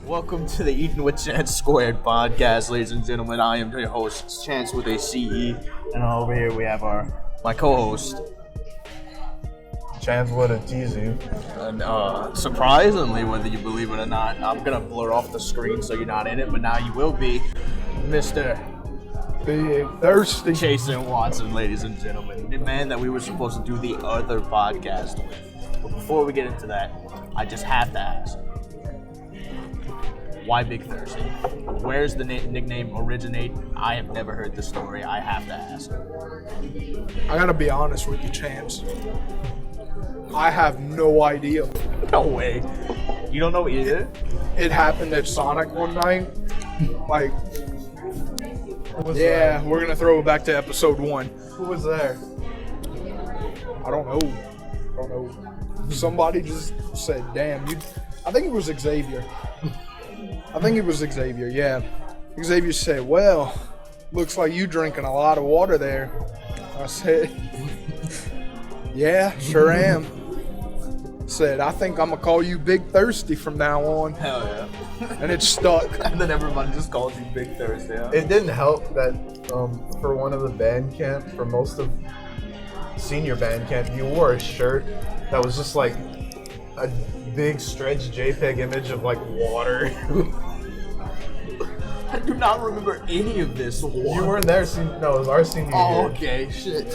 Welcome to the Eating with Chance Squared podcast, ladies and gentlemen. I am your host, Chance with a CE, and over here we have my co-host, Chance with a TZ. and surprisingly, whether you believe it or not, I'm gonna blur off the screen so you're not in it, but now you will be, Mr. Big thirsty. Jason Watson, ladies and gentlemen, the man that we were supposed to do the other podcast with. But before we get into that, I just have to ask. Why Big Thirsty? Where's the nickname originate? I have never heard the story. I have to ask. I gotta be honest with you, Chance. I have no idea. No way. You don't know either? It happened at Sonic one night. Like, we're gonna throw it back to episode 1. Who was there? I don't know. Somebody just said, damn, I think it was Xavier. Yeah. Xavier said, well, looks like you drinking a lot of water there. I said, yeah, sure am. Said, I think I'm going to call you Big Thirsty from now on. Hell yeah. And it stuck. And then everyone just calls you Big Thirsty, huh? It didn't help that for one of the band camp, for most of senior band camp, you wore a shirt that was just like a big stretch JPEG image of like water. I do not remember any of this. You weren't there. No, it was our senior year. Oh, okay, shit.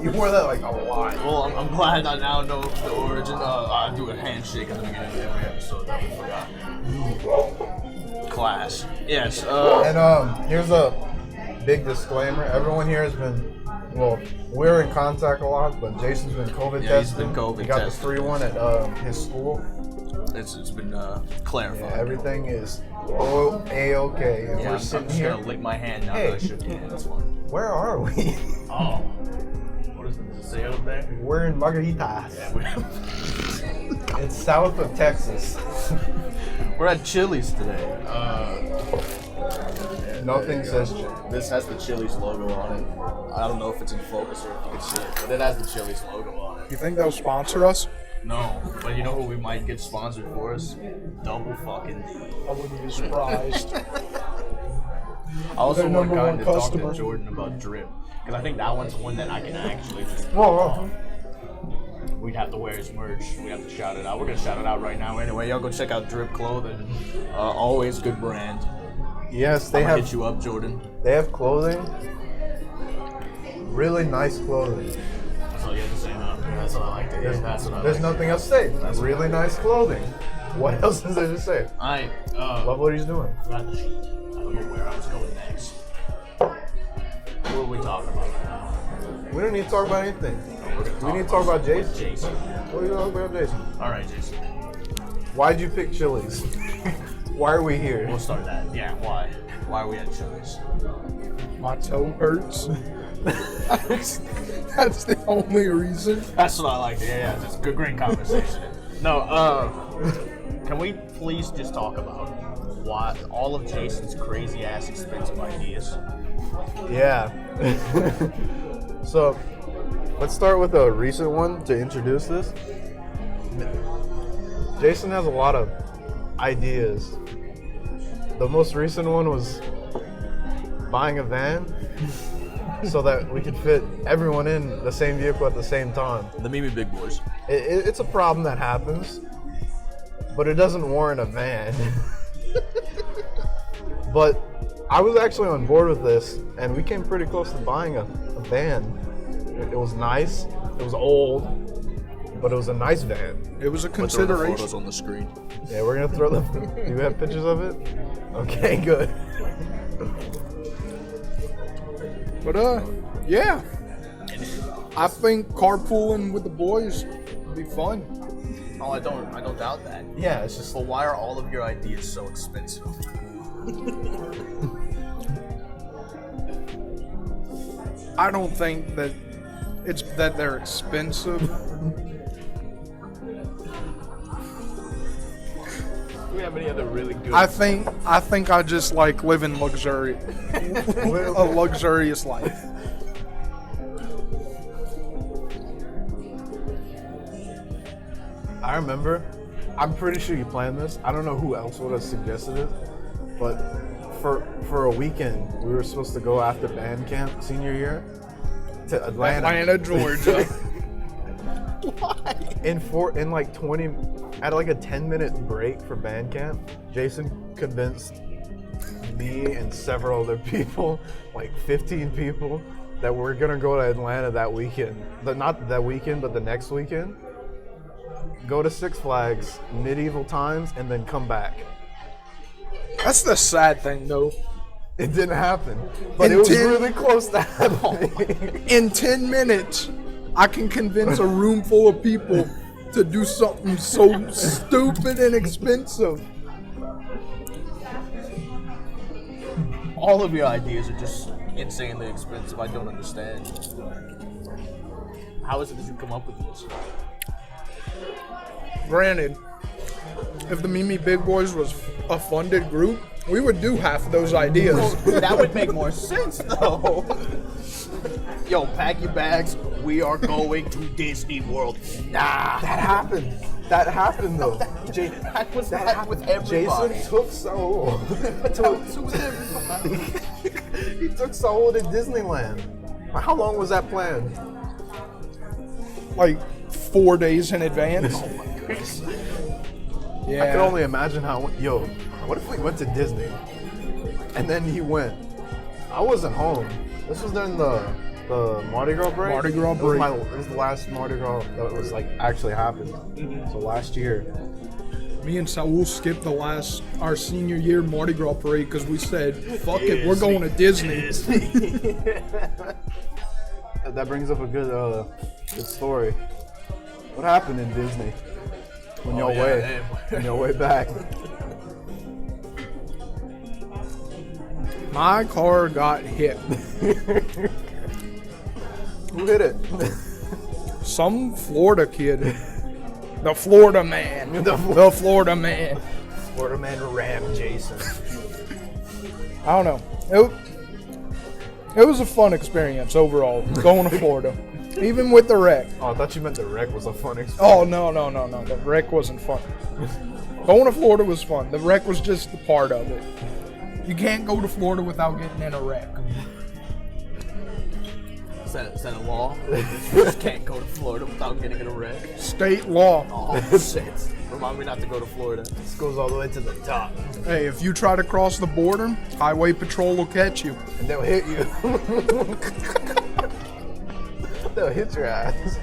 You wore that like a lot. Well, I'm glad I now know the origin. I do a handshake at the beginning of every episode that we forgot. Class. Yes. And here's a big disclaimer. Everyone here has been, well, we're in contact a lot, but Jason's been COVID tested. He's been COVID He got tested. the free one at his school. It's been clarified. Yeah, everything is A-okay. And Yeah, we're I'm sitting just here. gonna lick my hand now Hey. that I shook your hand. That's fine. Where are we? Oh. What does it say over there? We're in Margaritas. Yeah, It's south of Texas. we're at Chili's today. Nothing says Chili's. This has the Chili's logo on it. I don't know if it's in focus or if you can see it, but it has the Chili's logo on it. You think they'll sponsor us? No, but you know who we might get sponsored for us? Double fucking D. I wouldn't be surprised. I also Their want number one to talk customer. to Jordan about drip, because I think that one's one that I can actually just. Whoa. We'd have to wear his merch. We have to shout it out. We're gonna shout it out right now. Anyway, y'all go check out Drip Clothing. Always good brand. Yes, I'm gonna hit you up, Jordan. They have clothing. Really nice clothing. That's all you have to say now. That's what I like to hear. That's what I There's like. nothing else to say. That's really nice clothing. What else is there to say? I Love what he's doing. I don't know where I was going next. What are we talking about right now? We don't need to talk about anything. We need to talk about Jason. Jason. What are you talking about, Jason? All right, Jason. Why'd you pick Chili's? Why are we here? We'll start that. Yeah. Why? Why are we at Chili's? My toe hurts. That's the only reason. That's what I like to hear. Yeah, it's a good, great conversation. No, can we please just talk about why all of Jason's crazy ass expensive ideas? Yeah. So, let's start with a recent one to introduce this. Jason has a lot of ideas. The most recent one was buying a van so that we could fit everyone in the same vehicle at the same time. The Mimi Big Boys. It's a problem that happens, but it doesn't warrant a van. But I was actually on board with this, and we came pretty close to buying a van. It was nice. It was old, but it was a nice van. It was a We'll throw the consideration. photos on the screen. Yeah, we're gonna throw them. Do you have pictures of it? Okay, good. But yeah. I think carpooling with the boys would be fun. Oh, I don't doubt that. Yeah, it's just But why are all of your ideas so expensive? I don't think that it's that they're expensive. Do we have any other really good? I think I just like living a luxurious life. I remember I'm pretty sure you planned this. I don't know who else would have suggested it, but for a weekend, we were supposed to go after band camp senior year to Atlanta, Georgia. Why? In like 20, at like a 10-minute break for band camp, Jason convinced me and several other people, like 15 people, that we're gonna go to Atlanta that weekend. Not that weekend, but the next weekend. Go to Six Flags, medieval times, and then come back. That's the sad thing, though. It didn't happen, but it was really close to happening. In 10 minutes, I can convince a room full of people to do something so stupid and expensive. All of your ideas are just insanely expensive. I don't understand. How is it that you come up with this? Granted, if the Mimi Big Boys was a funded group, we would do half of those ideas. That would make more sense, though. Yo, pack your bags. We are going to Disney World. Nah. That happened though. That was happened with everybody. Jason took Saul. He took Saul to Disneyland. How long was that planned? Like 4 days in advance. Oh my goodness. Yeah. I can only imagine how. What if we went to Disney and then he went? I wasn't home. This was during the Mardi Gras break. Mardi Gras break. It was the last Mardi Gras that was like actually happened. Mm-hmm. So last year. Me and Saul skipped our senior year Mardi Gras parade because we said, fuck it, we're going to Disney. That brings up a good story. What happened in Disney? On your way back. My car got hit. Who hit it? Some Florida kid. The Florida man. The Florida man. Florida man rammed Jason. I don't know. It was a fun experience overall, going to Florida. Even with the wreck. Oh, I thought you meant the wreck was a fun experience. Oh, no. The wreck wasn't fun. Going to Florida was fun. The wreck was just a part of it. You can't go to Florida without getting in a wreck. Is that a law? You just can't go to Florida without getting in a wreck. State law. Oh, shit. Remind me not to go to Florida. This goes all the way to the top. Hey, if you try to cross the border, Highway Patrol will catch you. And they'll hit you. They'll hit your ass.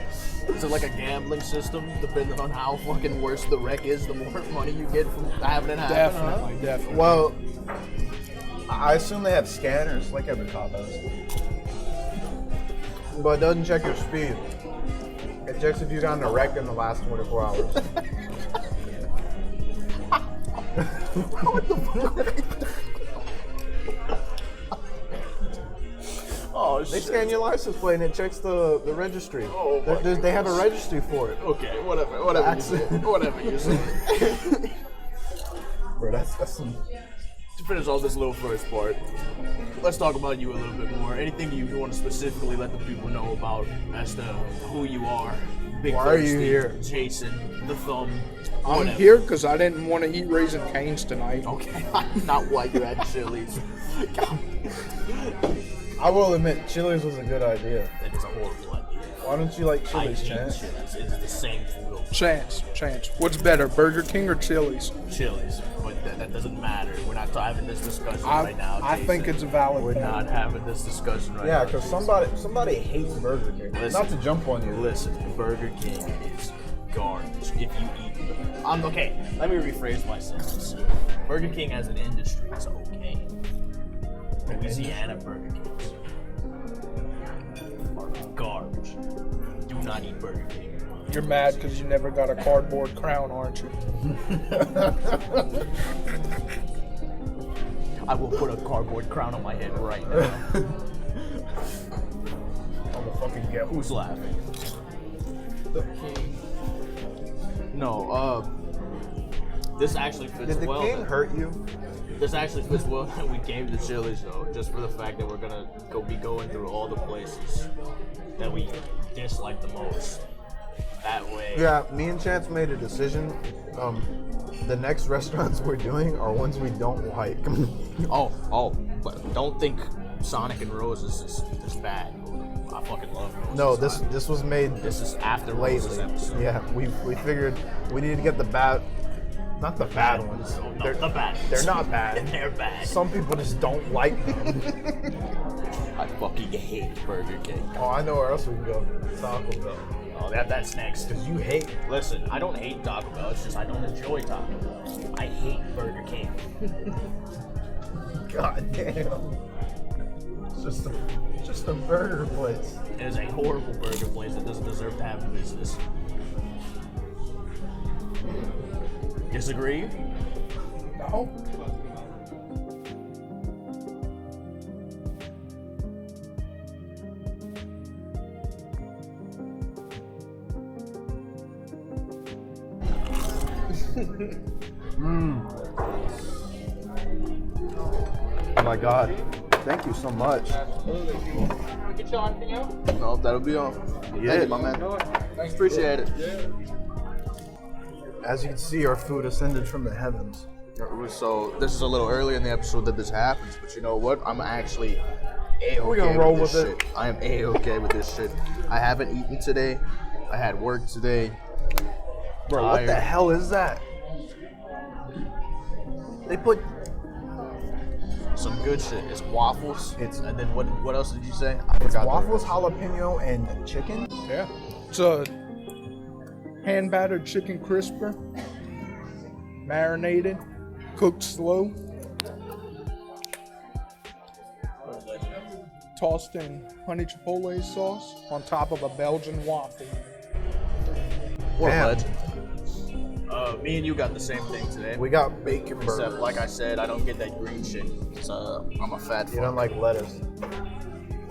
Is it like a gambling system? Depending on how fucking worse the wreck is, the more money you get from having it happen. Definitely. Well, I assume they have scanners like every cop has. But it doesn't check your speed. It checks if you got in a wreck in the last 24 hours. What the fuck? Oh, They shit. scan your license plate and it checks the registry. Oh, my They have a registry for it. Okay, whatever you say. Whatever you say. Bro, that's some... To finish off this little first part, let's talk about you a little bit more. Anything you want to specifically let the people know about as to who you are? Big Why are you Thirsty, here? Jason, the Thumb. I'm whatever. here because I didn't want to eat Raisin Cane's tonight. Okay, not why you're at Chili's. I will admit, Chili's was a good idea. That is a horrible idea. Why don't you like I Chili's, hate Chance? Chili's. It's the same food. Chance. What's better, Burger King or Chili's? Chili's, but that doesn't matter. We're not having this discussion right now. I Jason. think it's a valid We're point. not having this discussion right now. Yeah, because Jason. somebody hates Burger King. Listen. Not to jump on you. Listen, Burger King is garbage if you eat them. Okay, let me rephrase my sentence. Burger King as an industry is okay. Louisiana Burger Kings are garbage. Do not eat Burger King. You're mad because you never got a cardboard crown, aren't you? I will put a cardboard crown on my head right now. I'm a fucking get Who's laughing? The king. No, this actually fits Did the well. king hurt you? This actually fits well that we came to Chili's though, just for the fact that we're gonna be going through all the places that we dislike the most. That way. Yeah, me and Chance made a decision. The next restaurants we're doing are ones we don't like. But don't think Sonic and Rose is bad. I fucking love Rose. No, this was made This is after Rose's lately. episode. Yeah, we figured we needed to get the bad, not the bad ones. No, the bad. They're not bad. They're bad. Some people just don't like them. I fucking hate Burger King. Oh, I know where else we can go. Taco Bell. Oh, that's next. Cause you hate. Listen, I don't hate Taco Bell. It's just I don't enjoy Taco Bell. I hate Burger King. God damn. It's just a burger place. It is a horrible burger place that doesn't deserve to have a business. Disagree? No. Oh my God. Thank you so much. Get you anything else? No, that'll be all. Yeah. Thank you, my man. Appreciate it. As you can see, our food ascended from the heavens. So this is a little early in the episode that this happens, but you know what? I'm actually A-okay We're gonna roll with with this it. shit. I am A-okay with this shit. I haven't eaten today. I had work today. Bro, what the Tired. hell is that? They put Some good shit. It's waffles. It's- and then what else did you say? I forgot. waffles, jalapeno, and chicken. Yeah. It's a hand battered chicken crisper, marinated, cooked slow, tossed in honey chipotle sauce on top of a Belgian waffle. What a Damn. legend. Me and you got the same thing today. We got bacon burgers. Except, like I said, I don't get that green shit. I'm a fat You fuck. don't like lettuce.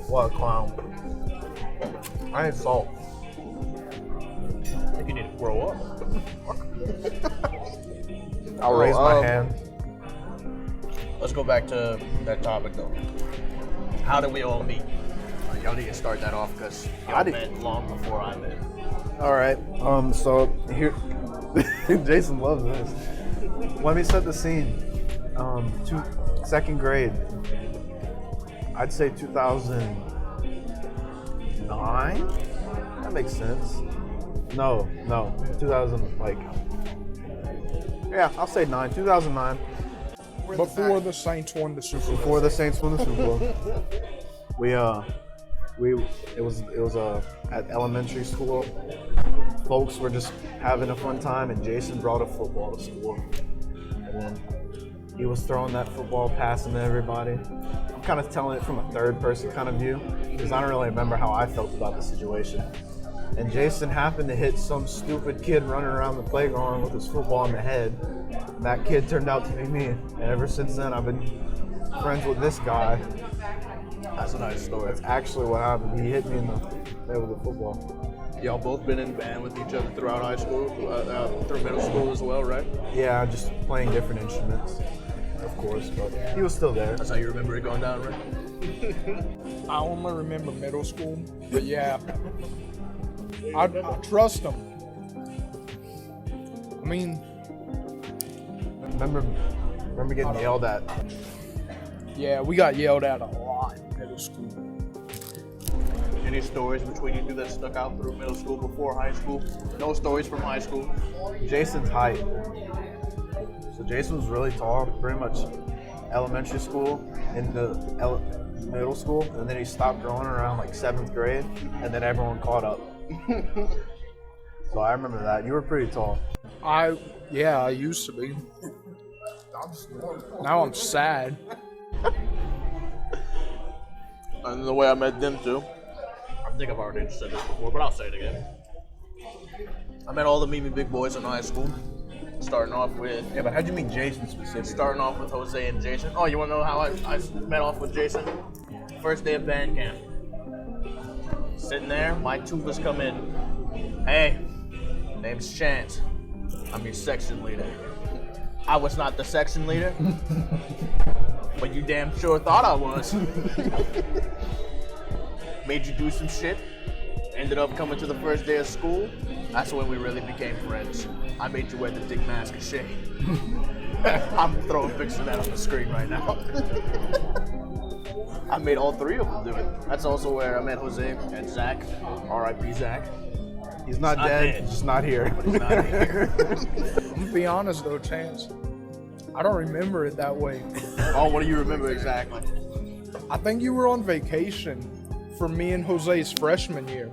What a clown. I ain't salt. I think you need to grow up. I'll raise my um, hand. Let's go back to that topic though. How did we all meet? Y'all need to start that off because How y'all did- met long before I met. All right. So here, Jason loves this. Let me set the scene. Second grade. I'd say 2009. That makes sense. No, 2000. Yeah, I'll say 2009. Before the Saints won the Super Bowl. Before the Saints won the Super Bowl. It was at elementary school. Folks were just having a fun time, and Jason brought a football to school. And then he was throwing that football, passing to everybody. I'm kind of telling it from a third-person kind of view, because I don't really remember how I felt about the situation. And Jason happened to hit some stupid kid running around the playground with his football in the head. And that kid turned out to be me. And ever since then, I've been friends with this guy. That's a nice story. That's actually what happened. He hit me in the head with a football. Y'all both been in band with each other throughout high school, through middle school as well, right? Yeah, just playing different instruments, of course, but he was still there. That's how you remember it going down, right? I only remember middle school, but yeah, I trust them. I mean, Remember getting yelled at. yeah, we got yelled at a lot in middle school. Any stories between you two that stuck out through middle school before high school? No stories from high school. Jason's height. So Jason was really tall, pretty much elementary school into middle school, and then he stopped growing around like 7th grade, and then everyone caught up. So I remember that. You were pretty tall. I used to be. Now I'm sad. And the way I met them too. I think I've already said this before, but I'll say it again. I met all the Mimi big boys in high school. Starting off with Yeah, but how'd you meet Jason specifically? starting off with Jose and Jason. Oh, you wanna know how I met off with Jason? First day of band camp. Sitting there, my tubas come in. Hey, name's Chance. I'm your section leader. I was not the section leader, but you damn sure thought I was. Made you do some shit. Ended up coming to the first day of school. That's when we really became friends. I made you wear the dick mask of shade. I'm throwing pictures of that on the screen right now. I made all three of them do it. That's also where I met Jose and Zach. R.I.P. Zach. He's not dead, he's just not here. He's not here. I'm gonna be honest though, Chance. I don't remember it that way. Oh, what do you remember exactly? I think you were on vacation for me and Jose's freshman year.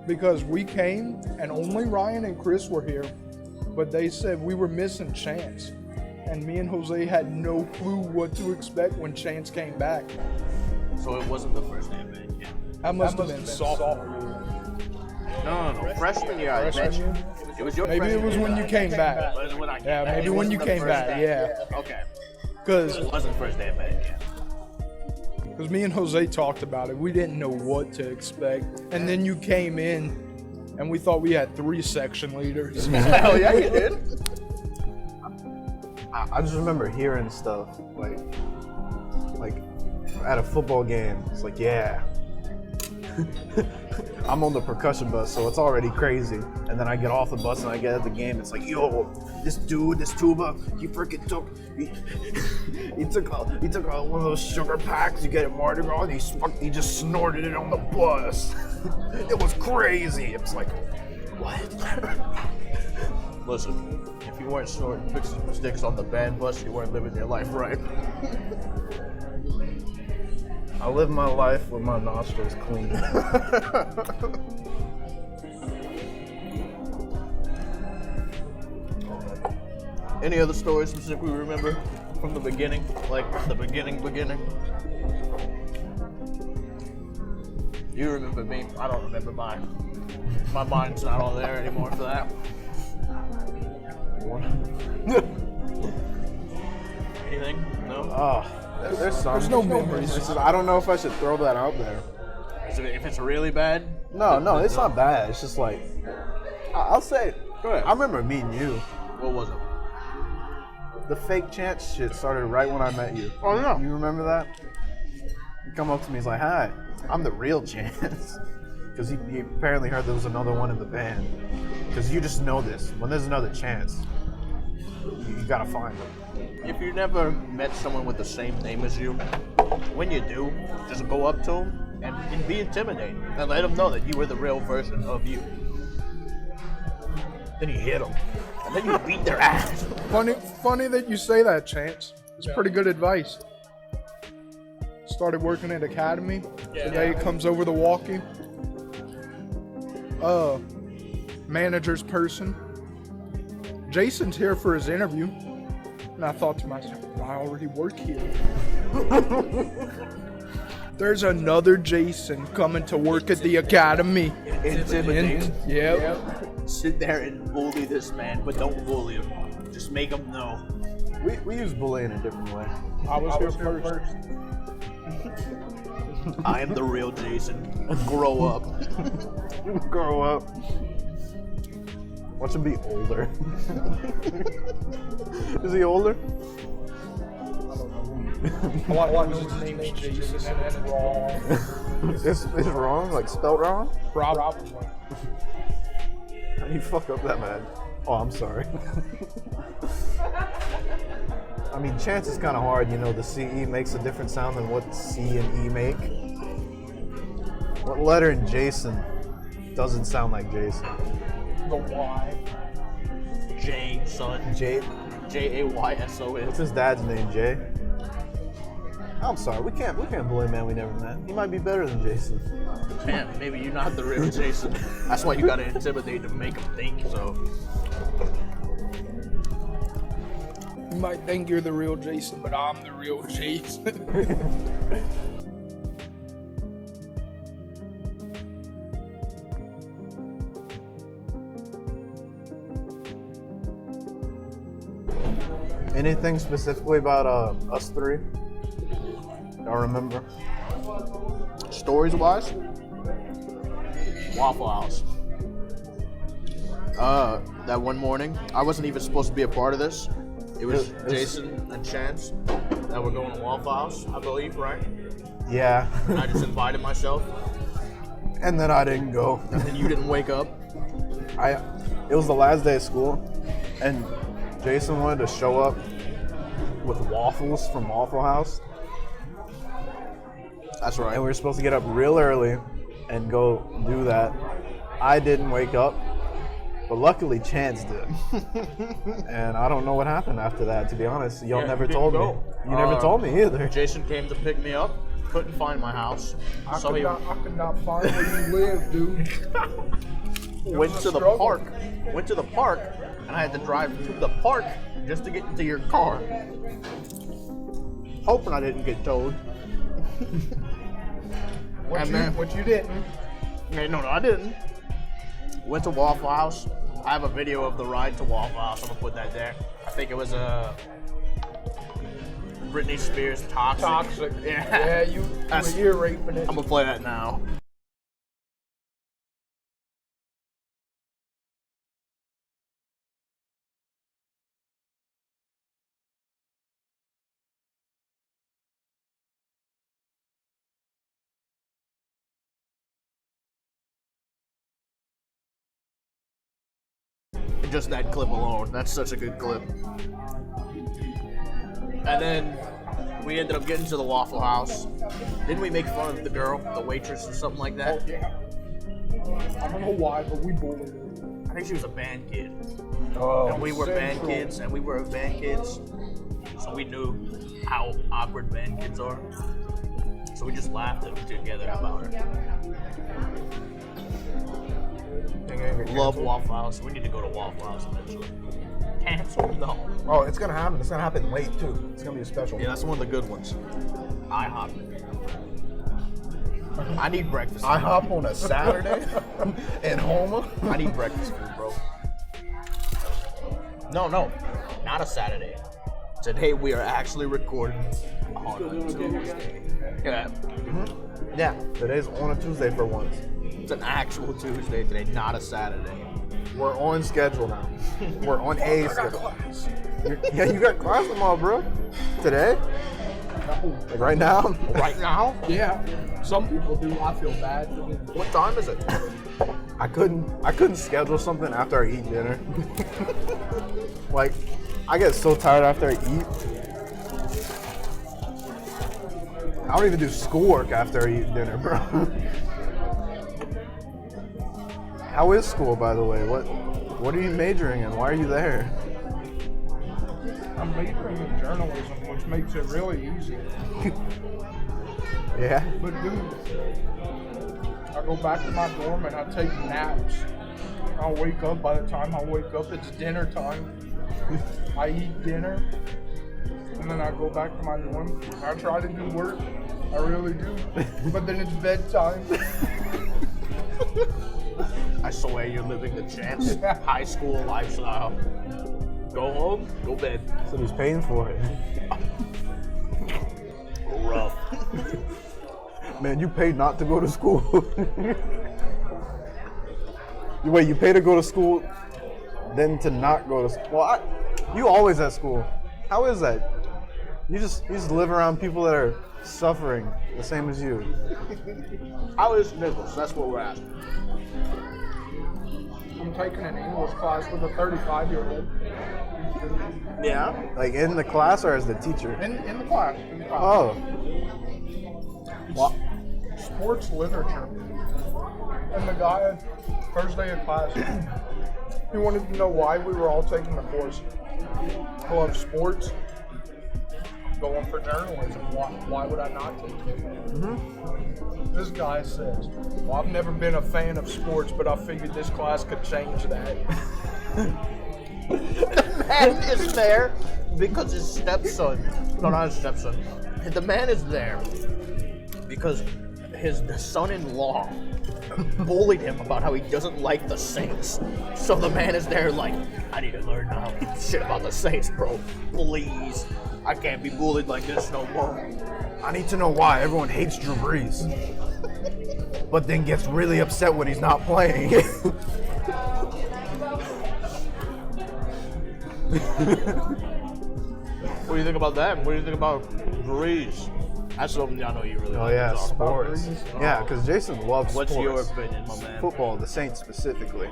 Because we came and only Ryan and Chris were here, but they said we were missing Chance. And me and Jose had no clue what to expect when Chance came back. So it wasn't the first day of band camp. That must have been sophomore. No. Freshman year I met you. It was your Maybe it was when you came back. It was when I came Yeah, back. maybe It when you wasn't the came first back, day. yeah. Okay. Because It wasn't the first day of band camp. me and Jose talked about it. We didn't know what to expect. And then you came in and we thought we had 3 section leaders. Hell yeah, you did. I just remember hearing stuff like at a football game. It's like, yeah, I'm on the percussion bus, so it's already crazy. And then I get off the bus and I get at the game. It's like, yo, this dude, this tuba, he freaking took one of those sugar packs you get at Mardi Gras. And he just snorted it on the bus. It was crazy. It's like, what? Listen, if you weren't snorting sticks on the band bus, you weren't living your life right. I live my life with my nostrils clean. Any other stories specifically remember from the beginning? Like the beginning? You remember me. I don't remember mine. My mind's not all there anymore for that. Anything? No? There's some. There's no memories. I don't know if I should throw that out there. If it's really bad? No, it's not bad. It's just like, I'll say, Go ahead. I remember meeting you. What was it? The fake Chance shit started right when I met you. Oh, yeah. You remember that? You come up to me, he's like, hi, I'm the real Chance. Because he apparently heard there was another one in the band. Because you just know this. When there's another Chance, you gotta find them. If you never met someone with the same name as you, when you do, just go up to them and be intimidating and let them know that you were the real version of you. Then you hit them, and then you beat their ass. Funny that you say that, Chance. It's pretty good advice. Started working at Academy. Today comes over the walkie. Manager's person. Jason's here for his interview. And I thought to myself, I already work here. There's another Jason coming to work at the Academy. Intimidate. Yep. Sit there and bully this man, but don't bully him. Just make him know. We use bullying a different way. I was here first. I am the real Jason. Grow up. Grow up. Watch him be older. Is he older? Why was his name Jason and it's wrong? It's wrong? Like spelled wrong? Probably. How do you fuck up that bad? Oh, I'm sorry. I mean, Chance is kind of hard, you know, the CE makes a different sound than what C and E make. What letter in Jason doesn't sound like Jason? The Y. J, son. Jay? J-A-Y-S-O-N. What's his dad's name, Jay? I'm sorry, we can't bully a man we never met. He might be better than Jason. Man, maybe you're not the real Jason. That's why you gotta intimidate to make him think so. You might think you're the real Jason, but I'm the real Jason. Anything specifically about us three? Y'all remember? Stories wise, Waffle House. That one morning, I wasn't even supposed to be a part of this. It was Jason and Chance that were going to Waffle House, I believe, right? Yeah. And I just invited myself. And then I didn't go. And then you didn't wake up. It was the last day of school, and Jason wanted to show up with waffles from Waffle House. That's right. And we were supposed to get up real early and go do that. I didn't wake up, but luckily Chance did. And I don't know what happened after that, to be honest. Y'all Yeah, never you told me. didn't go. You never told me either. Jason came to pick me up. Couldn't find my house. I So could he not find where you live, dude. went was to a the struggle. park. Went to the park, and I had to drive to the park just to get into your car. Hoping I didn't get towed. What you didn't. Hey, no, I didn't. Went to Waffle House. I have a video of the ride to Waffle House. I'm gonna put that there. I think it was Britney Spears Toxic. Toxic. Yeah. You That's- were ear raping it. I'm gonna play that now. Just that clip alone. That's such a good clip. And then we ended up getting to the Waffle House. Didn't we make fun of the girl, the waitress or something like Oh, that? yeah. I don't know why, but we bullied her. I think she was a band kid. Oh, And we were band Central. kids, and we were band kids. So we knew how awkward band kids are. So we just laughed together about her. Love Waffle House. We need to go to Waffle House eventually. Cancel? No. Oh, it's gonna happen. It's gonna happen late too. It's gonna be a special. Yeah, that's one of the good ones. IHOP. I need breakfast. I hop on a Saturday in Houma. I need breakfast food, bro. No, not a Saturday. Today we are actually recording on a Tuesday. Yeah, Yeah, today's on a Tuesday for once. it's an actual Tuesday today, not a Saturday. We're on schedule now. We're on a schedule. Yeah, you got class tomorrow, bro. Today? No. Like right now? Right now? Yeah. Some people do. I feel bad for them. What time is it? I couldn't schedule something after I eat dinner. Like, I get so tired after I eat. I don't even do schoolwork after I eat dinner, bro. How is school, by the way? What are you majoring in? Why are you there? I'm majoring in journalism, which makes it really easy. Yeah. But dude, I go back to my dorm and I take naps. I'll wake up. By the time I wake up, it's dinner time. I eat dinner, and then I go back to my dorm. I try to do work. I really do. But then it's bedtime. I swear you're living the Chance high school lifestyle. Go home, go bed. So he's paying for it. Rough. Man, you paid not to go to school. Wait, you pay to go to school, then to not go to school. Well, you always at school. How is that? You just live around people that are suffering the same as you. How is Nichols? That's what we're asking. I'm taking an English class with a 35-year-old. Yeah? Like in the class or as the teacher? In the class. Oh. Well, Sports literature. And the guy, first day of class, he wanted to know why we were all taking the course. I love sports. Going for journalism. Why would I not take it? This guy says, well, I've never been a fan of sports, but I figured this class could change that. The man is there because his stepson, no, not his stepson, the man is there because his son-in-law bullied him about how he doesn't like the Saints. So the man is there like, I need to learn how shit about the Saints, bro. Please. I can't be bullied like this no more. I need to know why everyone hates Drew Brees, but then gets really upset when he's not playing. What do you think about that? What do you think about Breeze? That's something I know you really Oh like yeah, to talk about. sports. Yeah, because Jason loves What's your sports. opinion, my man? Football, the Saints specifically.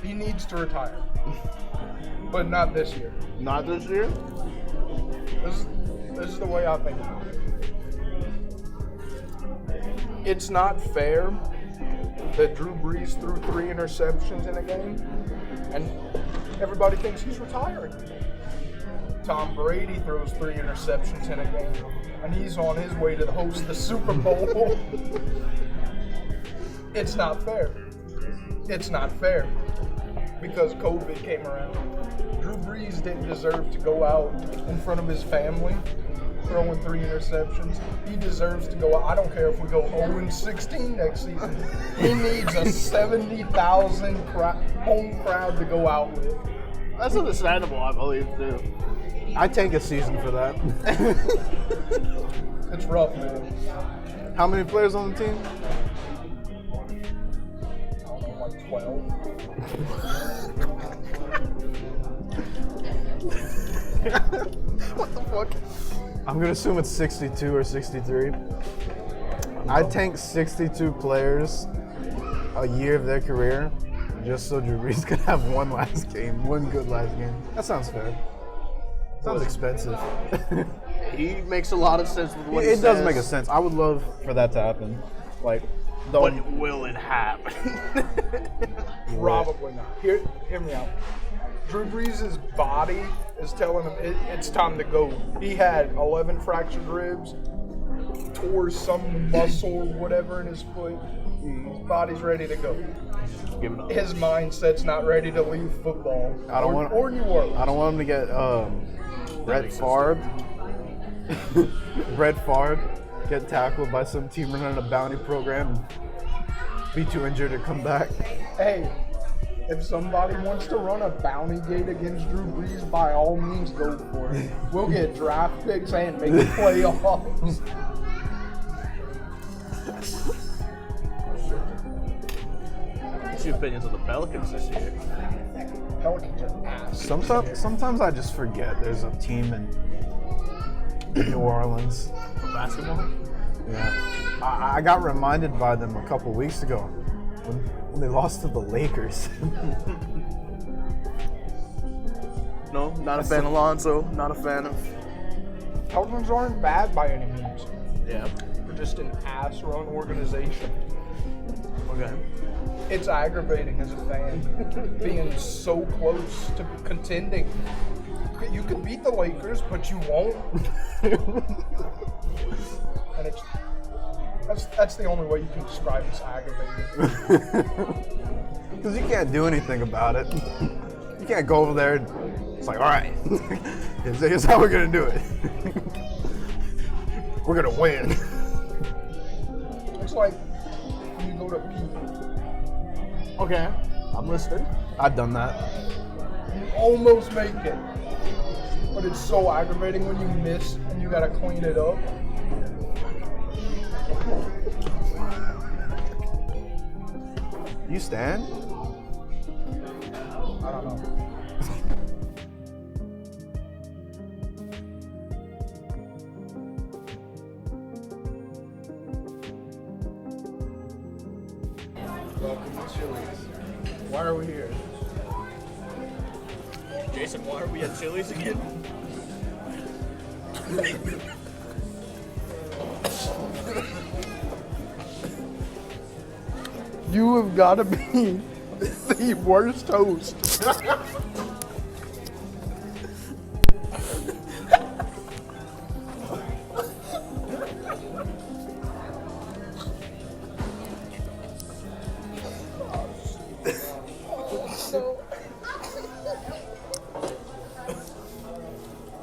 He needs to retire, but not this year. Not this year? This is the way I think about it. It's not fair that Drew Brees threw 3 interceptions in a game, and everybody thinks he's retiring. Tom Brady throws 3 interceptions in a game, and he's on his way to host the Super Bowl. It's not fair. It's not fair because COVID came around. Drew Brees didn't deserve to go out in front of his family throwing 3 interceptions. He deserves to go out. I don't care if we go 0-16 next season. He needs a 70,000 home crowd to go out with. That's understandable, I believe, too. I'd take a season for that. It's rough, man. How many players on the team? I don't know, like 12. What the fuck? I'm gonna assume it's 62 or 63. I'd tank 62 players a year of their career just so Drew Brees could have one good last game. That sounds fair. Sounds expensive. He makes a lot of sense with what he It says. does make a sense. I would love for that to happen. Like, But will it happen? Probably not. Hear me out. Drew Brees' body is telling him it's time to go. He had 11 fractured ribs, tore some muscle or whatever in his foot. His body's ready to go. Give it up. His mindset's not ready to leave football. Or New Orleans. I don't want him to get Brett Favre. Brett Favre get tackled by some team running a bounty program and be too injured to come back. Hey, if somebody wants to run a bounty gate against Drew Brees, by all means, go for it. We'll get draft picks and make the playoffs. What's your opinions of the Pelicans this year? Pelicans are ass. Sometimes I just forget there's a team in New Orleans. For basketball? Yeah, I got reminded by them a couple weeks ago when they lost to the Lakers. No, not a fan of Lonzo. Not a fan of. Pelicans aren't bad by any means. Yeah. They're just an ass-run organization. Okay. It's aggravating as a fan, being so close to contending. You could beat the Lakers, but you won't. And that's the only way you can describe this aggravating. Because you can't do anything about it. You can't go over there and it's like, all right, here's how we're going to do it. We're going to win. It's like when you go to pee. Okay. I'm listening. I've done that. You almost make it. But it's so aggravating when you miss and you gotta clean it up. You stand? I don't know. Welcome to Chili's. Why are we here? Jason, why are we at Chili's again? You have got to be the worst host.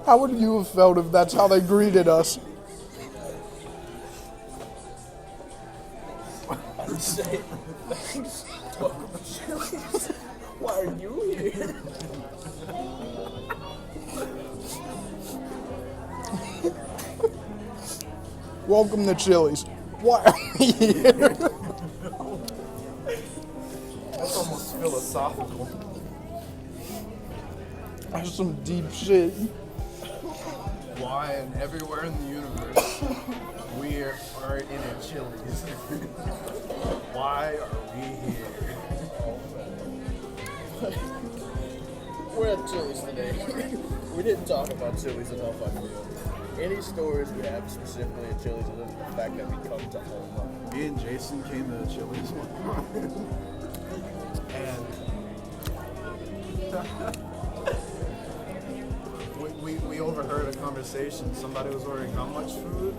How would you have felt if that's how they greeted us? I'd say, thanks. Welcome to Chili's. Why are you here? Welcome to Chili's. Why are we here? That's almost philosophical. That's some deep shit. Why Ryan, everywhere in the universe, we are in a Chili's. Why are we here? We're at Chili's today. We didn't talk about Chili's enough, I feel. Any stories we have specifically at Chili's other than the fact that we come to home? Me and Jason came to Chili's one time. And we overheard a conversation. Somebody was ordering how much food?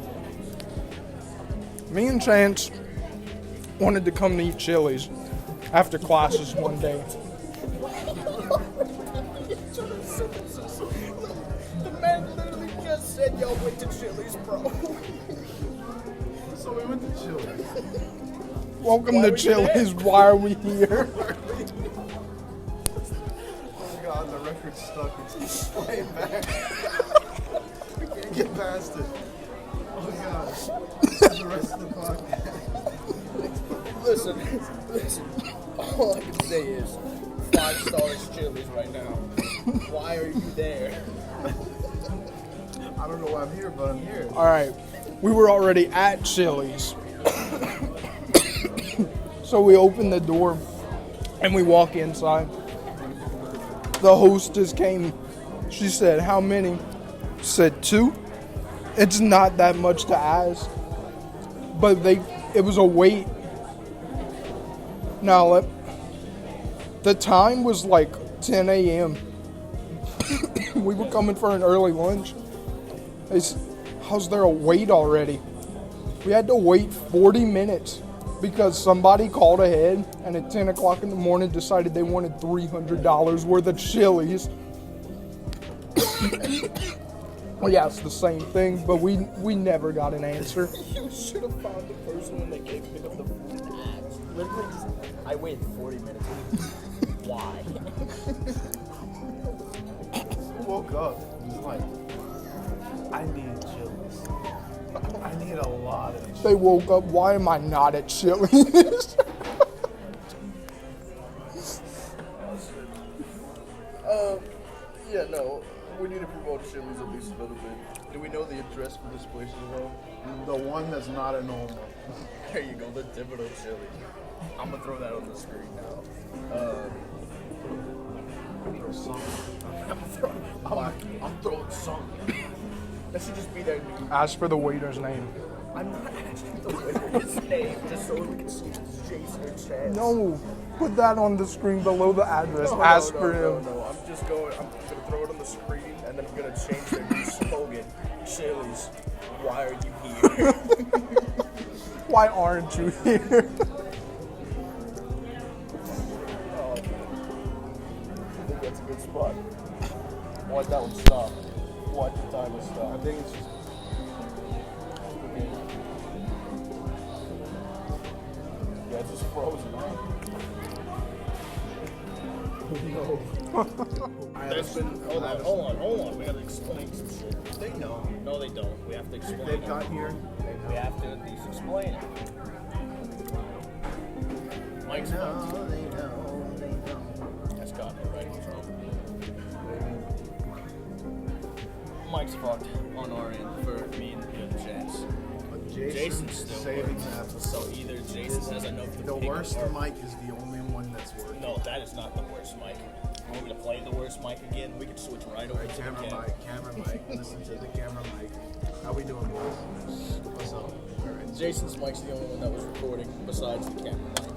Me and Chance wanted to come to eat Chili's after classes one day. The man literally just said y'all went to Chili's, bro. So we went to Chili's. Welcome Why to were you Chili's. there? Why are we here? Oh god, the record's stuck. It's playing back. We can't get past it. Oh gosh. The rest of the podcast. Listen. All I can say is 5 stars Chili's right now. Why are you there? I don't know why I'm here, but I'm here. All right, we were already at Chili's. So we open the door and we walk inside. The hostess came. She said, "How many?" Said 2. It's not that much to ask, but it was a wait. Now, the time was like 10 a.m. We were coming for an early lunch. They said, "How's there a wait already?" We had to wait 40 minutes because somebody called ahead and at 10 o'clock in the morning decided they wanted $300 worth of Chili's. Well, yeah, it's the same thing, but we never got an answer. You should have found the person when they came to pick up the food and asked. Literally just, I waited 40 minutes. Why? Woke up and was like, I need Chili's. I need a lot of Chili's. They woke up, why am I not at Chili's? Yeah, no. We need to promote Chili's at least a little bit. Do we know the address for this place as well? The one that's not a normal. There you go, the Thibodeau Chili's. I'm gonna throw that on the screen now. I'm throwing something. That should just be their new. Ask for the waiter's name. I'm not asking the waiter's name just so we can see if it's Jason or Chance. No, put that on the screen below the address. No, Ask no, for no, him. no. I'm gonna throw it on the screen and then I'm gonna change their new slogan. Chili's, why are you here? Why aren't you here? I think that's a good spot. Watch that one stop. Watch the timer stop. I think it's just Yeah, it's just frozen. no. There's been, hold on. We gotta explain some shit. They know. No, they don't. We have to explain They've it. got here. We have to at least explain it. Mike's fucked. They know. That's got it right. Mike's fucked on our end for me and the chance. Jason's still saving works. that. So either Jason has enough to The pick worst up our- mic is the only one that's working. No, that is not the worst mic. You want me to play the worst mic again? We can switch right over to the Camera mic. Listen to the camera mic. How we doing, boys? What's up? All right. Jason's mic's the only one that was recording besides the camera mic.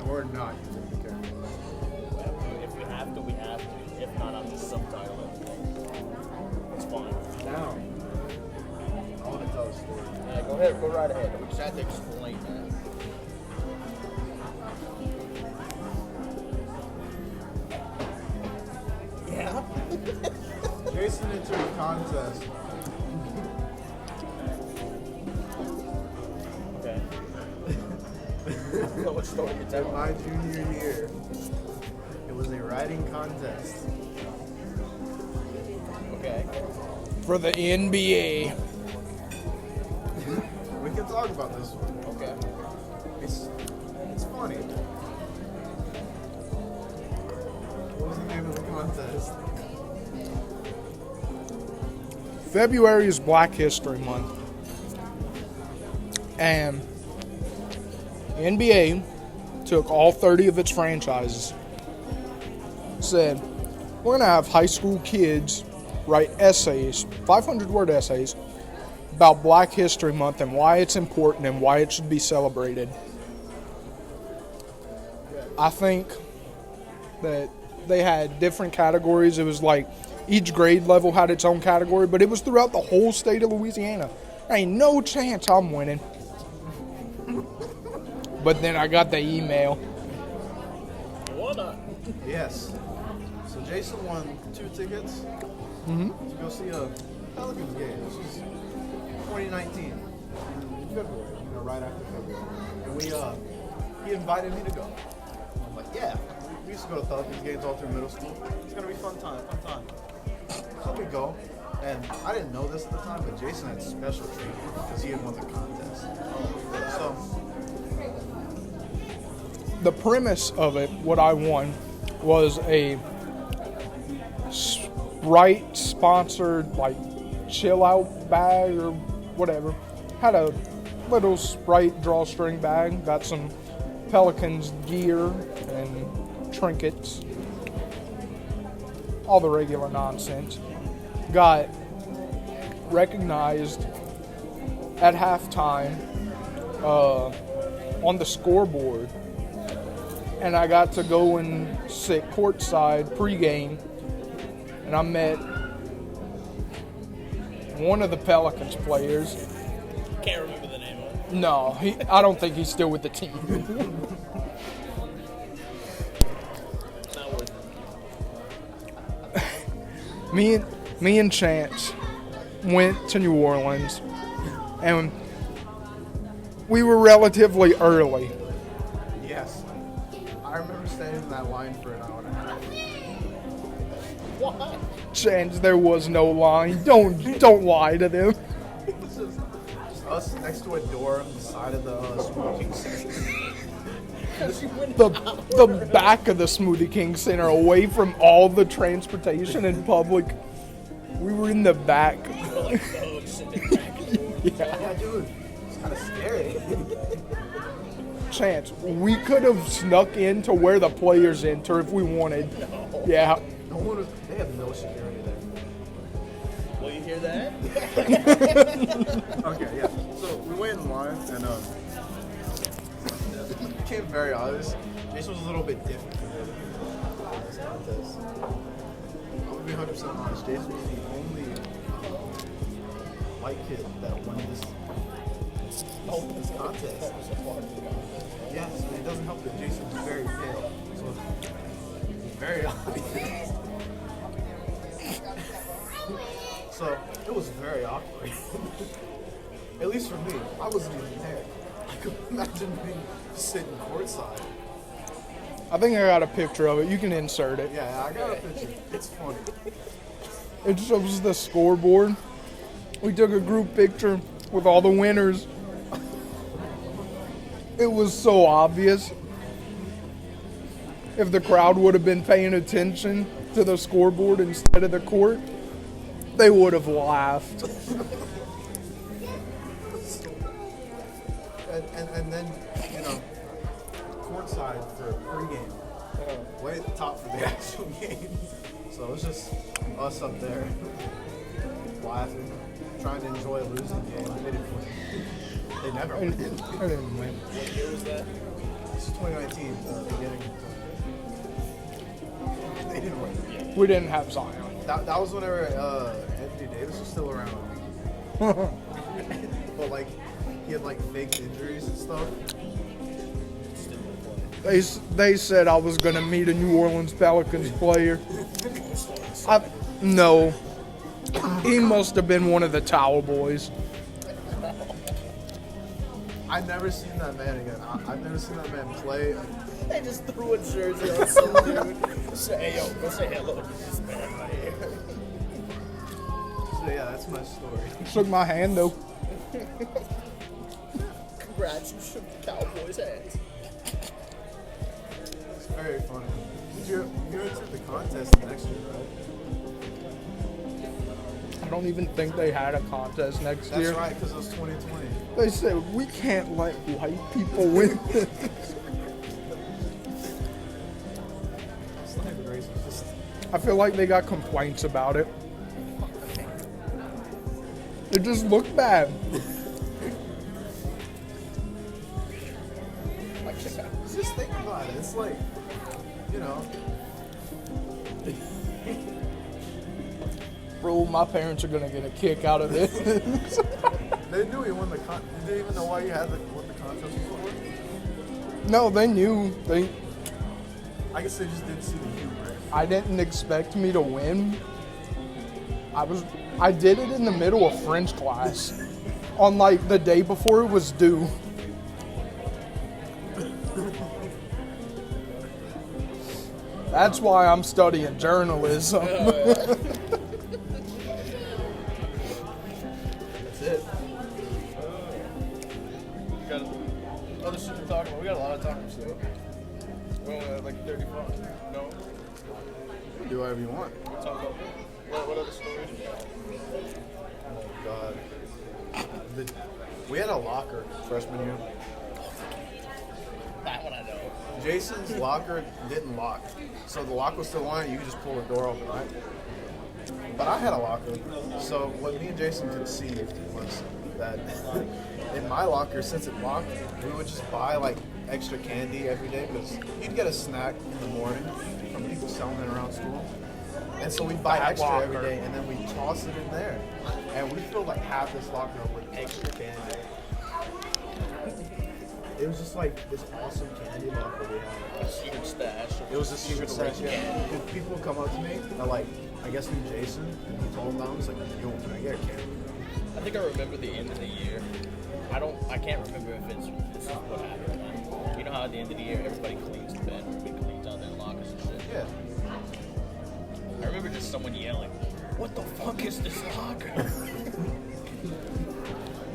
Or not using the camera. If we have to, we have to. If not, I'll just subtitle everything. It's fine. Now, I want to tell a story. Yeah, go ahead. Go right ahead. We just have to explain that. Yeah. Jason entered a contest. Okay. What story you In telling? my junior year, it was a writing contest. Okay. For the NBA. We can talk about this one. Okay. It's funny. What was the name of the contest? February is Black History Month. And the NBA took all 30 of its franchises, said, we're going to have high school kids write essays, 500-word essays, about Black History Month and why it's important and why it should be celebrated. I think that they had different categories. It was like each grade level had its own category, but it was throughout the whole state of Louisiana. There ain't no chance I'm winning. But then I got the email. What up? Yes. So Jason won 2 tickets to go see a Pelicans game. This was 2019 in February, right after February. And he invited me to go. I'm like, yeah. We used to go to Pelicans games all through middle school. It's gonna be fun time. So we go, and I didn't know this at the time, but Jason had special treatment because he had won the contest. So The premise of it, what I won, was a Sprite sponsored like chill out bag or whatever. Had a little Sprite drawstring bag, got some Pelicans gear and trinkets, all the regular nonsense. Got recognized at halftime on the scoreboard, and I got to go and sit courtside pregame, and I met one of the Pelicans players. Can't remember the name of it. No, I don't think he's still with the team. Not worth it. Me and Chance went to New Orleans, and we were relatively early. yes, I remember standing in that line for an hour and a half. What? Chance, there was no line. Don't lie to them. It was just us next to a door on the side of the smoking section. The back of the Smoothie King Center, away from all the transportation and public. We were in the back. Like thugs sitting back. Yeah, dude, it's kind of scary. Chance, we could have snuck into where the players enter if we wanted. No. Yeah. No one was, they have no security there. Will you hear that? Okay, yeah. So we went in line, and it became very obvious. Jason was a little bit different from this contest. I'm gonna be 100% honest. Jason was the only white kid that won this contest. Yes, and it doesn't help that Jason was very pale, so it's very obvious. So it was very awkward. At least for me, I wasn't even there. I could imagine being sitting courtside. I think I got a picture of it. You can insert it. Yeah, I got a picture. It's funny. It shows the scoreboard. We took a group picture with all the winners. It was so obvious. If the crowd would have been paying attention to the scoreboard instead of the court, they would have laughed. And then, courtside for pregame. Way at the top for the actual game. So it was just us up there laughing, trying to enjoy a losing game. They didn't win. They never I win. didn't win. What year was that? This is 2019, beginning. They didn't win. We didn't have Zion. That was whenever Anthony Davis was still around. But like, he had like fake injuries and stuff. They said I was going to meet a New Orleans Pelicans player. No. He must have been one of the Towel Boys. I've never seen that man again. I've never seen that man play. They just threw a jersey on some dude. Say, hey, yo, go say hello to this man right here. So yeah, that's my story. Shook my hand though. Congrats, you shook the Cowboys' hands. It's very funny. You entered the contest next year, right? I don't even think they had a contest next That's year. right, because it was 2020. They said, we can't let white people win this. It's not even racist. Just, I feel like they got complaints about it. It just looked bad. Like, check out. just think about it. It's like, you know, Bro, my parents are gonna get a kick out of this. they knew you won the contest. Did they even know why you had what the contest was for? No, they knew. I guess they just didn't see the humor. I didn't expect me to win. I did it in the middle of French class, on like the day before it was due. That's why I'm studying journalism. That's it. We got other shit to talk about. We got a lot of talking stuff. We only have like 35. No? Do whatever you want. Talk about what other stories you got? Oh God. We had a locker freshman year. That one I know. Jason's locker didn't lock, so the lock was still on. You could just pull the door open, right? But I had a locker, so what me and Jason could see was that in my locker, since it locked, we would just buy like extra candy every day because you'd get a snack in the morning from people selling it around school, and so we'd buy That extra every locker. day, and then we toss it in there, and we filled like half this locker up with extra candy. It was just like this awesome candy locker we had. A secret stash. It was a secret stash. Yeah. And people would come up to me and like, I guess knew Jason. And he told them that. I was like, yo, can I get a candy? I think I remember the end of the year. I can't remember if this is what happened. You know how at the end of the year everybody cleans the bed, everybody cleans out their lockers and shit. Yeah. I remember just someone yelling, "What the fuck is this locker?"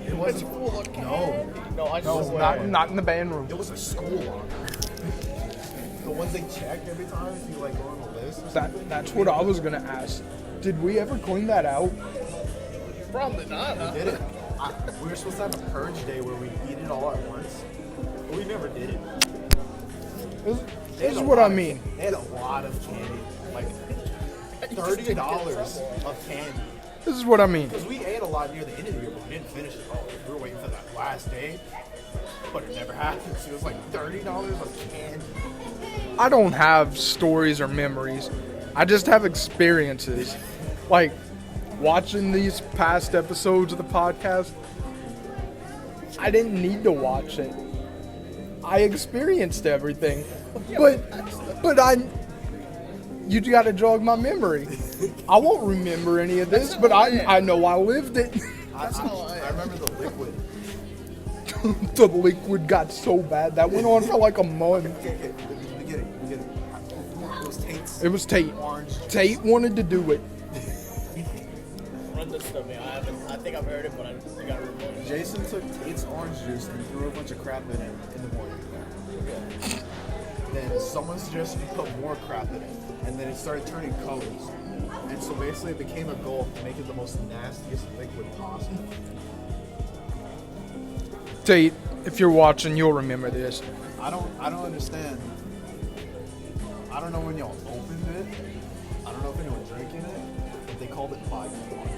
It It's wasn't. full of No. candy. No, I No, swear. not in the band room. It was a school locker. The ones they check every time if you like go on the list. Or something. That's what I was gonna ask. Did we ever clean that out? Probably not, huh? Did it? We were supposed to have a purge day where we eat it all at once, but we never did it. This is what I mean. They had a lot of candy, like $30 of candy. This is what I mean. Because we ate a lot near the end of the year, but we didn't finish it all. We were waiting for that last day, but it never happened. So it was like $30 of candy. I don't have stories or memories. I just have experiences. Like watching these past episodes of the podcast, I didn't need to watch it. I experienced everything. But you got to jog my memory. I won't remember any of this, but I know I lived it. I remember the liquid. The liquid got so bad. That went on for like a month. Okay, we get it. It was Tate's. It was Tate. Orange. Tate wanted to do it. Run this to me. I think I've heard it, but I gotta remember. Jason took Tate's orange juice and threw a bunch of crap in it in the morning. Then someone suggested you put more crap in it, and then it started turning colors. And so basically it became a goal to make it the most nastiest liquid possible. Tate, if you're watching, you'll remember this. I don't understand. I don't know when y'all opened it. I don't know if anyone drinking it, but they called it body water.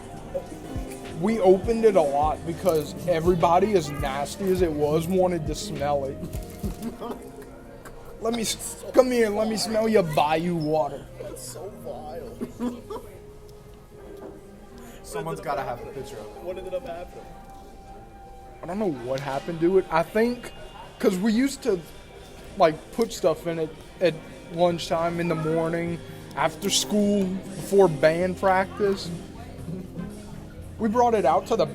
We opened it a lot because everybody, as nasty as it was, wanted to smell it. Come here, let me smell your bayou water. That's so vile. Someone's got to have a picture of it. What ended up happening? I don't know what happened to it. I think because we used to like put stuff in it at lunchtime, in the morning, after school, before band practice. We brought it out to the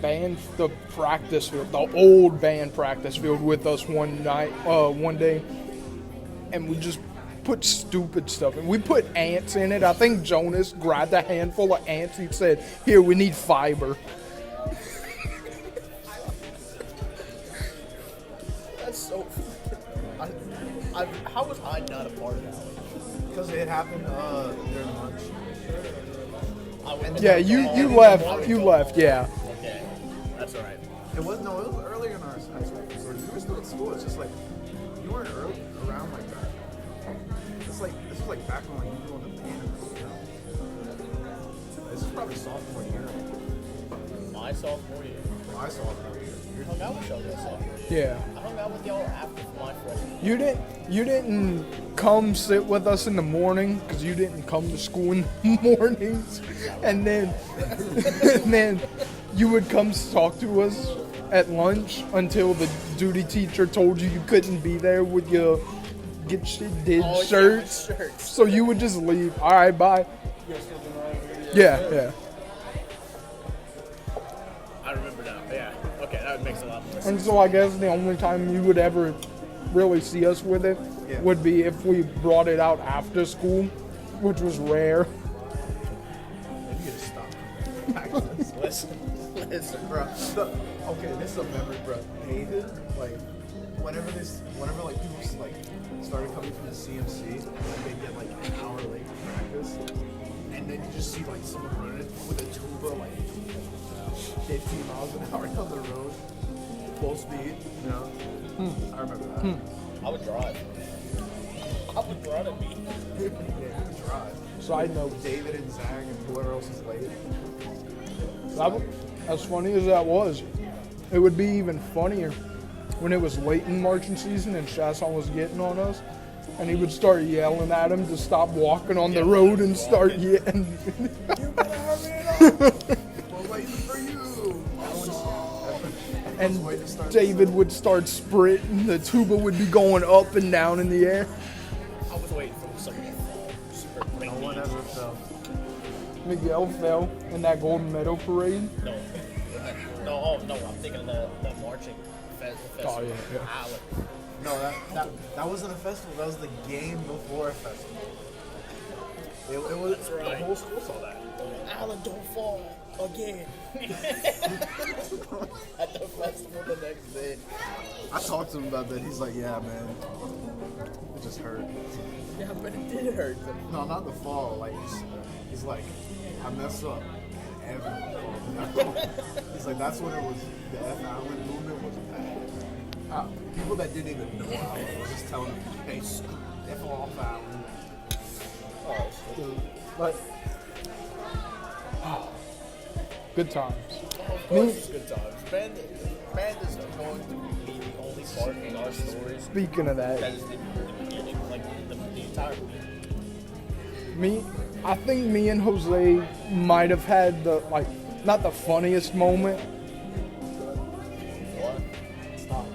practice field, the old band practice field with us one day, and we just put stupid stuff in. We put ants in it. I think Jonas grabbed a handful of ants. He said, "Here, we need fiber." That's so. How was I not a part of that? Because it happened during lunch. Yeah, you left, yeah. Okay, that's all right. It was earlier in our high school. So you were still at school. It's just like you weren't around like that. This was like back when you were doing the band. You know? This is probably sophomore year. My sophomore year. My sophomore year. You hung out with y'all that sophomore year. Yeah. I hung out with y'all after my freshman. You didn't come sit with us in the morning because you didn't come to school in the mornings, and then you would come talk to us at lunch until the duty teacher told you couldn't be there with your get shit did shirts. Shirts. So you would just leave. All right, bye. Yeah. I remember now. Yeah. Okay, that makes a lot more sense. And so I guess the only time you would ever really see us with it would be if we brought it out after school, which was rare. You gotta stop. Listen, bro. Okay, this is a memory, bro. David, like, whenever like people like started coming from the CMC, like they get like an hour late for practice, and then you just see like someone running with a tuba like 15 miles an hour down the road, full speed. You know, I remember that. I would drive. I would drive at me. Yeah, you could drive. Side note, David and Zach and whoever else is late. as funny as that was, it would be even funnier when it was late in marching season and Chasson was getting on us, and he would start yelling at him to stop walking on the road and start yelling. You better hurry it up. We're waiting for you. And David would start sprinting. The tuba would be going up and down in the air. I was waiting for someone to fall. Super No one ever fell. Miguel fell in that Golden Meadow parade. No, I'm thinking of the marching festival. Oh, yeah. Alec. No, that wasn't a festival. That was the game before a festival. It was That's right. The whole school saw that. Alec, don't fall again. At the festival the next day. I talked to him about that. He's like, "Yeah, man, it just hurt." Yeah, but it did hurt. No, not the fall. Like he's like, "I messed up." Everyone. He's like, "That's what it was. The F Allen movement was bad." People that didn't even know Allen was just telling him, "Hey, F off Allen." But good times. Of course it's good times. Band is going to be the only part in our stories Speaking of that that, is the beginning, like the entire movie. I think me and Jose might have had not the funniest moment. What? Stop.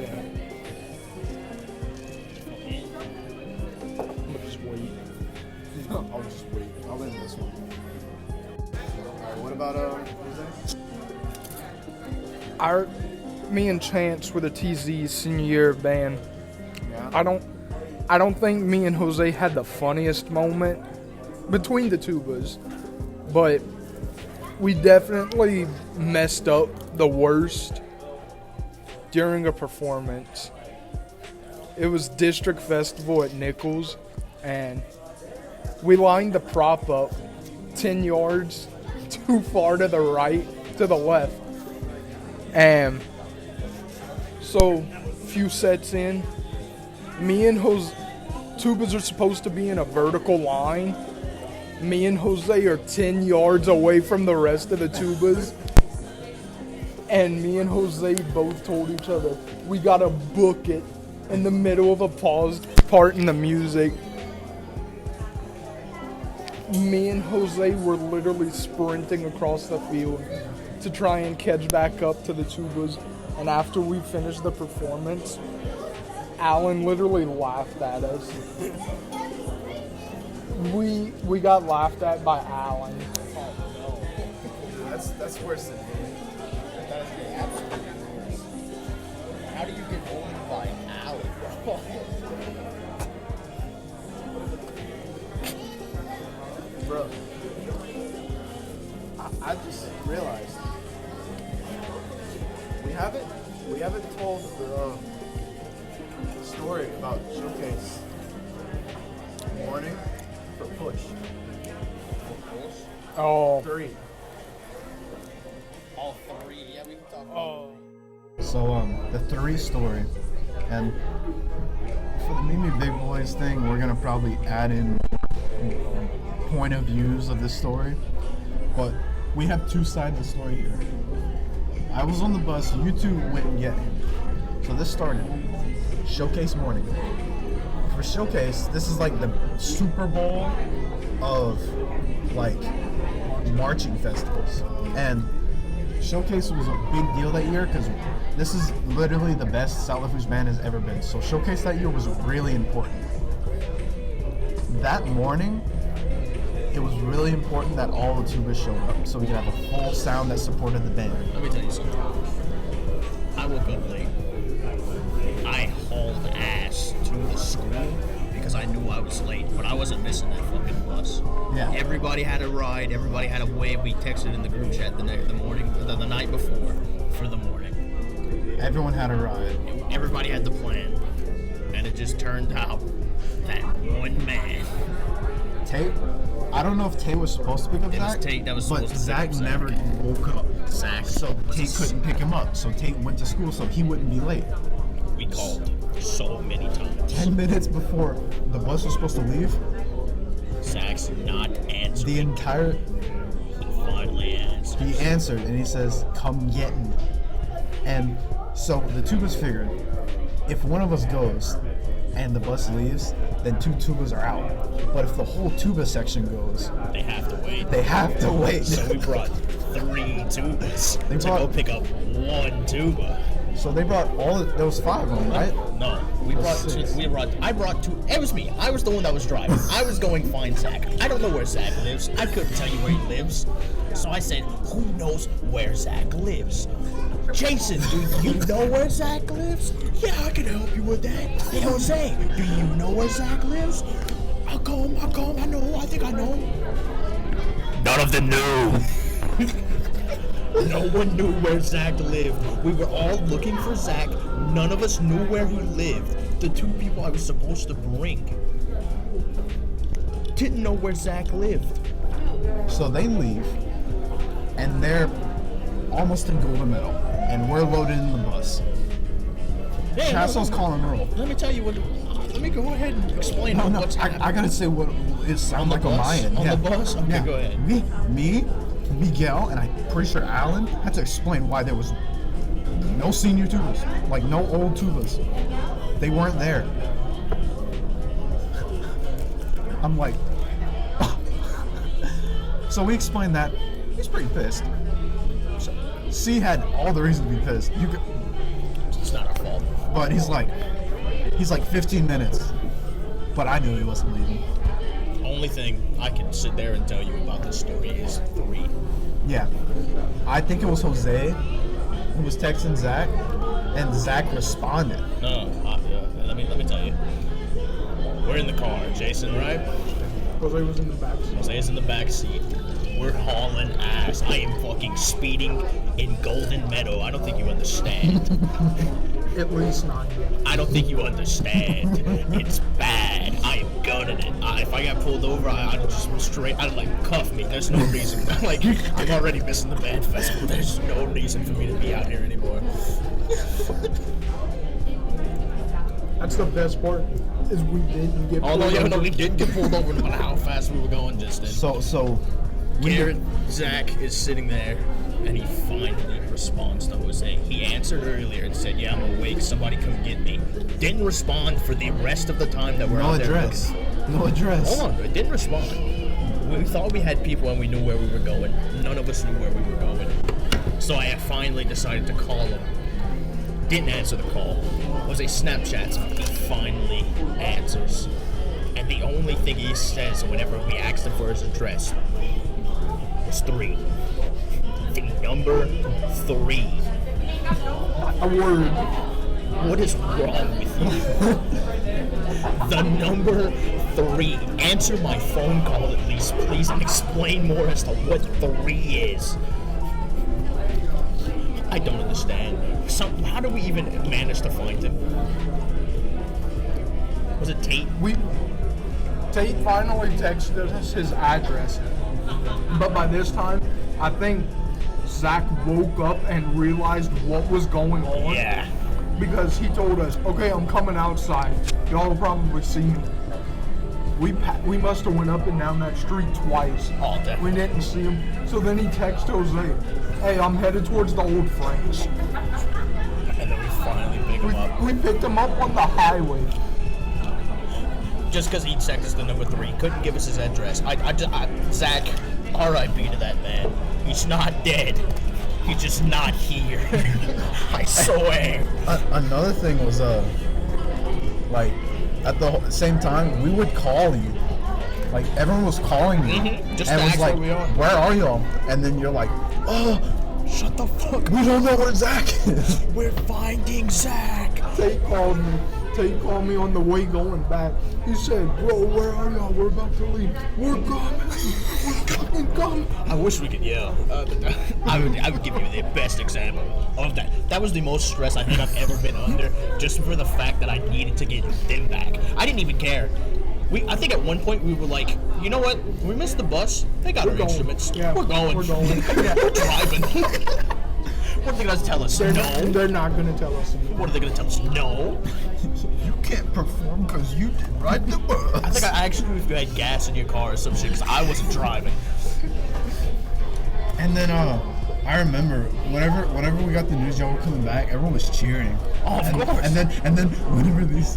Yeah. I'm gonna just wait. I'll just wait. I'll end this one. Alright, what about Jose? Me and Chance were the TZ's senior year of band. Yeah. I don't think me and Jose had the funniest moment between the tubas, but we definitely messed up the worst during a performance. It was District Festival at Nichols, and we lined the prop up 10 yards too far to the right, to the left. And so, few sets in, me and Jose, tubas are supposed to be in a vertical line. Me and Jose are 10 yards away from the rest of the tubas. And me and Jose both told each other, we gotta book it in the middle of a paused part in the music. Me and Jose were literally sprinting across the field to try and catch back up to the tubas. And after we finished the performance, Alan literally laughed at us. We got laughed at by Alan. Oh no. That's worse than me. That is the absolute worst. How do you get owned by Alec, bro? Bro, I just realized we haven't told the story about Showcase morning push. Oh. 3. All 3. Yeah, we can talk about Oh. So the 3 story, and for the Mimi Big Boys thing, we're gonna probably add in point of views of this story, but we have 2 sides of the story here. I was on the bus, you 2 went and get him. So this started Showcase morning. For Showcase, this is like the Super Bowl of like marching festivals, and Showcase was a big deal that year because this is literally the best South Lafourche band has ever been. So Showcase that year was really important. That morning, it was really important that all the tubas showed up so we could have a full sound that supported the band. Let me tell you something. I woke up late. I hauled ass to the school because I knew I was late, but I wasn't missing that fucking bus. Yeah. Everybody had a ride. Everybody had a wave. We texted in the group chat the night before for the morning. Everyone had a ride. Everybody had the plan, and it just turned out that one man. Tate, I don't know if Tate was supposed to pick up It was Zach, Tate that was but supposed to pick Zach up Zach. never woke up. Zach So was Tate couldn't pick him up. So Tate went to school so he wouldn't be late. We called so many times. 10 minutes before the bus was supposed to leave, Zach's not answering. the entire He finally answered. he answered and he says, "Come get me." And so the tubas figured, if one of us goes and the bus leaves, then 2 tubas are out. But if the whole tuba section goes, They have to wait. they have to wait. So we brought 3 tubas They to go brought- pick up 1 tuba. So they brought there was 5 of them, right? No, I brought 2. It was me. I was the one that was driving. I was going to find Zach. I don't know where Zach lives. I couldn't tell you where he lives. So I said, who knows where Zach lives? Jason, do you know where Zach lives? Yeah, I can help you with that. Hey, Jose, do you know where Zach lives? I'll come, I know, I think I know. None of them knew. No one knew where Zach lived. We were all looking for Zach. None of us knew where he lived. The 2 people I was supposed to bring didn't know where Zach lived. So they leave, and they're almost in Golden Meadow, and we're loaded in the bus. Hey, Castle's calling roll. Let me tell you what. Let me go ahead and explain No, what's happening. I gotta say what it sounds like on my end. On the bus? Okay, go ahead. Me, Miguel, and I'm pretty sure Alan had to explain why there was no senior tubas, like no old tubas. They weren't there. I'm like, so we explained that. He's pretty pissed. C had all the reason to be pissed. It's not our fault. But he's like 15 minutes. But I knew he wasn't leaving. Only thing I can sit there and tell you about this story is 3. Yeah. I think it was Jose who was texting Zach, and Zach responded. No, let me tell you. We're in the car, Jason, right? Jose was in the back seat. Jose's in the back seat. We're hauling ass. I am fucking speeding in Golden Meadow. I don't think you understand. At least 90. I don't think you understand. It's bad. I am gunning it. If I got pulled over, I'd just straight. I'd like cuff me. There's no reason. Like I'm already missing the band festival. There's no reason for me to be out here anymore. That's the best part, is we didn't get Although, pulled yeah, no, over. we did get pulled over no matter how fast we were going just then. So we Garrett, Zach is sitting there, and he finally responds to Jose. He answered earlier and said, "Yeah, I'm awake. Somebody come get me." Didn't respond for the rest of the time that we're no out there. address. No address. Hold on, it didn't respond. We thought we had people and we knew where we were going. None of us knew where we were going. So I finally decided to call him. Didn't answer the call. Jose Snapchats him. He finally answers. And the only thing he says whenever we asked him for his address was 3. The number 3. A word. What is wrong with you? The number 3. Answer my phone call at least, please, and explain more as to what 3 is. I don't understand. How do we even manage to find him? Was it Tate? Tate finally texted us his address. But by this time, I think Zach woke up and realized what was going on. Yeah. Because he told us, okay, I'm coming outside. Y'all will probably see me. We must have went up and down that street twice. Oh, definitely. We didn't see him. So then he texted Jose, hey, I'm headed towards the old French. And then we finally pick him up. We picked him up on the highway. Just because he checked us the number 3. Couldn't give us his address. Zach, R.I.P. to that man. He's not dead. He's just not here. I swear. Another thing was, like, at the same time, we would call you. Like, everyone was calling you. Mm-hmm. Just and to was ask like, where we are. where are y'all? And then you're like, oh, shut the fuck. We don't know where Zach is. We're finding Zach. Tate called me on the way going back. He said, bro, where are y'all? We're about to leave. We're coming. We're fucking coming. I wish we could yell. I would give you the best example of that. That was the most stress I think I've ever been under, just for the fact that I needed to get them back. I didn't even care. I think at one point we were like, you know what? We missed the bus. They got our going. instruments. Yeah, we're going. we're going. We're driving. What are they gonna tell us? They're No. not going to tell us. What are they gonna tell us? No. You can't perform because you didn't ride the bus. I think I actually if you had gas in your car or some shit because I wasn't driving. And then, I remember whenever we got the news y'all were coming back, everyone was cheering. Oh, of course. And then whenever these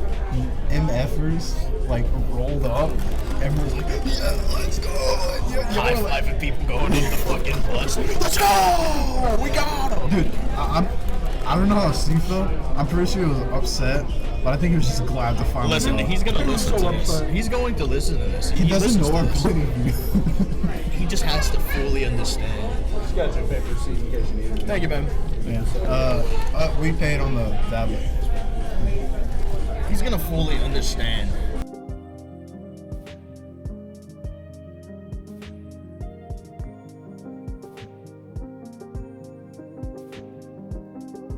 MFers like rolled up, everyone was like, yeah, let's go. High fiving people going into the fucking bus. Let's go! We got him! Dude, I don't know how Steve felt. I'm pretty sure he was upset, but I think he was just glad to finally Listen, go. he's gonna listen so to this. upset. He's going to listen to this. He doesn't listens know to our this. point of view. He just has to fully understand. Just got your favorite seat in case you need it. Thank you, man. Yeah. We paid on the tablet. He's gonna fully understand.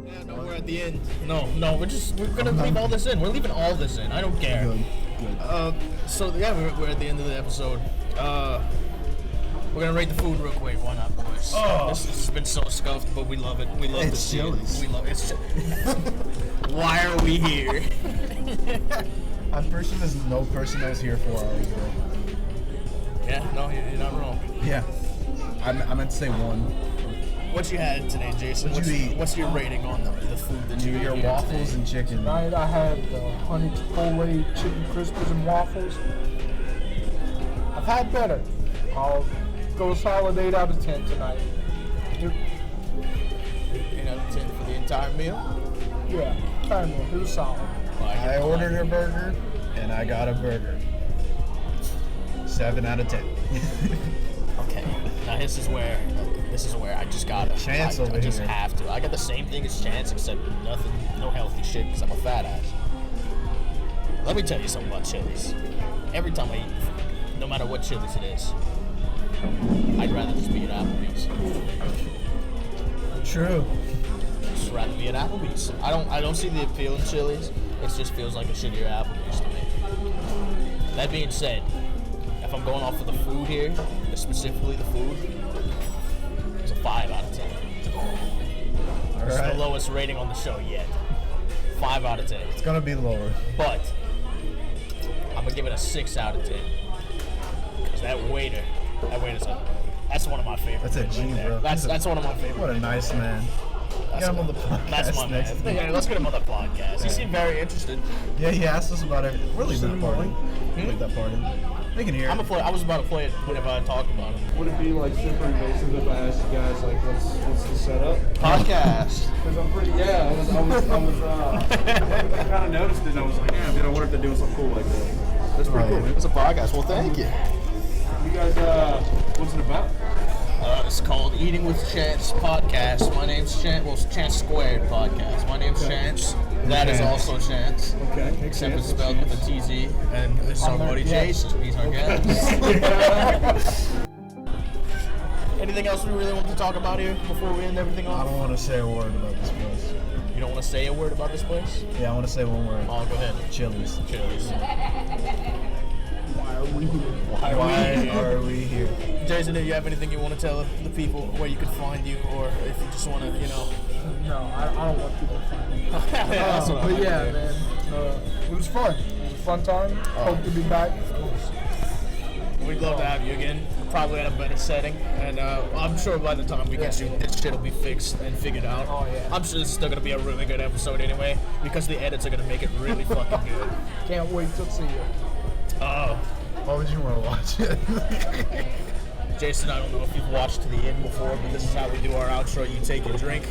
Yeah, no, we're at the end. No, we're gonna leave all this in. We're leaving all this in. I don't care. Good. So yeah, we're at the end of the episode. We're gonna rate the food real quick. Why not, boys? Oh. This has been so scuffed, but we love it. We love It's to see Chili's. it. We love it. Why are we here? I'm pretty sure there's no person that was here 4 hours ago. Yeah, no, you're not wrong. Yeah. I meant to say 1. What you had today, Jason? What'd you eat? What's your rating on the food that you ate Your here waffles today? and chicken. Tonight I had honey chipotle chicken crispers and waffles. I've had better. I'll go solid 8 out of 10 tonight. 8 out of 10 for the entire meal? Yeah, kind of. It was solid. I ordered a burger and I got a burger. 7 out of 10. Okay, now this is where I just gotta. Chance I over just here. have to. I got the same thing as Chance, except nothing, no healthy shit, because I'm a fat ass. Let me tell you something about Chili's. Every time I eat, no matter what Chili's it is, I'd rather just be at Applebee's. True. Just rather be at Applebee's. I don't see the appeal in Chili's. It just feels like a shittier Applebee's to me. That being said, if I'm going off of the food here, specifically the food, it's a 5 out of 10. It's the lowest rating on the show yet. 5 out of 10. It's gonna be lower. But I'm gonna give it a 6 out of 10. Because that's one of my favorites. That's a G, bro. That's one of my favorites. What a nice man. Get him on the podcast. That's my next man. Yeah, let's get him on the podcast. He seemed very interested. Yeah, he asked us about it. We're leaving that party. Leave that party. They can hear it. I was about to play it whenever I talked about it. Would it be like super invasive if I asked you guys like what's the setup? Podcast. Because I'm pretty I kind of noticed it and I was like, damn, dude, I wonder if they're doing something cool like that. That's pretty cool, man. It's a podcast. Well, thank you. You guys, what's it about? It's called Eating with Chance Podcast. My name's Chance. Well, it's Chance Squared Podcast. My name's Chance. That is also Chance. Okay. Except it's spelled with a TZ. And this is our buddy Jason. He's our guest. Anything else we really want to talk about here before we end everything I off? don't want to say a word about this place. You don't want to say a word about this place? Yeah, I want to say one word. Oh, go ahead. Chili's. Chili's. Why are we here? Why are we here? Jason, do you have anything you want to tell the people where you can find you, or if you just want to, No, I don't want people to find me. That's what I But mean, yeah, man, it was fun. It was a fun time. Hope to be back. We'd love to have you again, probably in a better setting, and I'm sure by the time we get you, this shit will be fixed and figured out. Oh, yeah. I'm sure it's still gonna be a really good episode anyway, because the edits are gonna make it really fucking good. Can't wait to see you. Why would you want to watch it? Jason, I don't know if you've watched to the end before, but this is how we do our outro. You take a drink.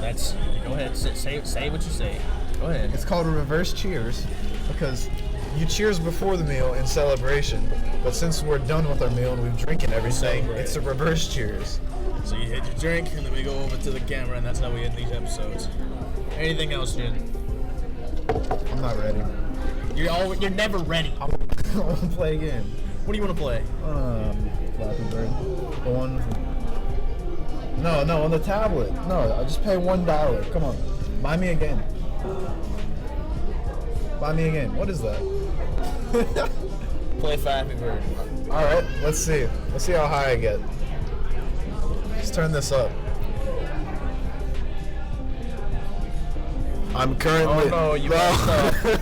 That's, go ahead, say what you say. Go ahead. It's called a reverse cheers because you cheers before the meal in celebration, but since we're done with our meal and we've drinking everything, Celebrate. it's a reverse cheers. So you hit your drink, and then we go over to the camera, and that's how we end these episodes. Anything else, Jen? I'm not ready. You're never ready. I want to play a game. What do you want to play? Flappy Bird. The one. No, on the tablet. No, I'll just pay $1. Come on, buy me a game. Buy me a game. What is that? Play Flappy Bird. All right, let's see. Let's see how high I get. Let's turn this up. I'm currently. Oh no, you messed up.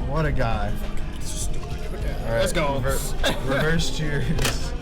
What a guy. All right, Let's go. Reverse cheers.